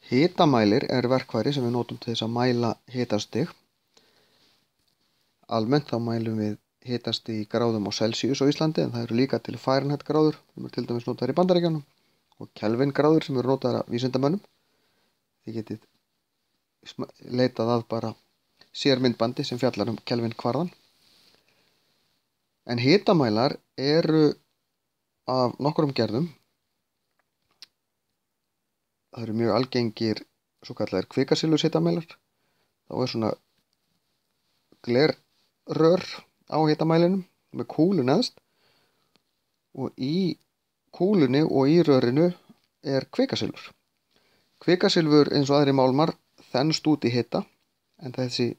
Hitamælir er verkfæri sem við notum til þess að mæla hitastig. Almennt þá mælum við hitastig í gráðum á Celsius á Íslandi, en það eru líka til Fahrenheit gráður sem eru til dæmis notaðar í Bandaríkjunum og Kelvin gráður sem eru notaðar af vísindamönnum. Þið getið leitað að bara sérmyndbandi sem fjallar um Kelvin kvarðann. En hitamælar eru af nokkrum gerðum. Það eru mjög algengir svo kallar kvikasilfurhitamælar. Þá er svona glerrör á hitamælinum með kúlu neðst og í kúlunni og í rörinu er kvikasilfur. Kvikasilfur eins og aðri málmar þenst út í hita, en þessi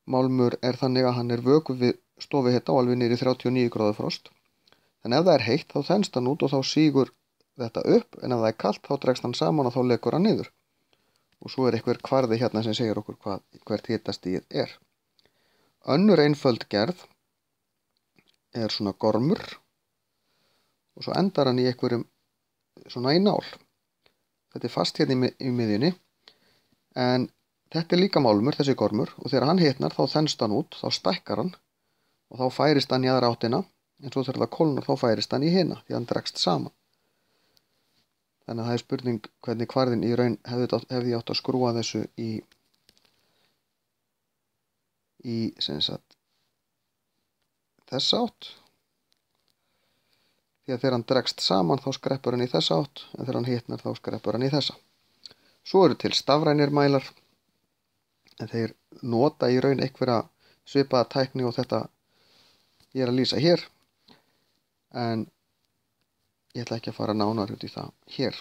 málmur er þannig að hann er vökvi við stofuhita og alveg niður í 39 gráðu frost. En ef það er heitt þá þenst hann út og þá sígur þetta upp, en ef það er kalt þá dregst hann saman og þá lekur hann niður. Og svo er einhver kvarði hérna sem segir okkur hvert hitastigið er. Önnur einföld gerð er svona gormur og svo endar hann í einhverjum svona í nál. Þetta er fast hérna í miðjunni, en þetta er líka málmur, þessi gormur, og þegar hann hitnar þá þenst hann út, þá stækkar hann og þá færist hann í aðra áttina, en svo þegar það kólnar þá færist hann í hina því hann dregst saman. Þannig að það er spurning hvernig kvarðinn í raun hefði átt að skrúa þessu í sem sagt þessa átt. Því að þegar hann dregst saman þá skreppur hann í þessa átt, en þegar hann hitnar þá skreppur hann í þessa. Svo eru til stafrænir mælar, en þeir nota í raun einhverja svipaða tækni og þetta ég er að lýsa hér, en ég ætla ekki að fara nánar út í það hér.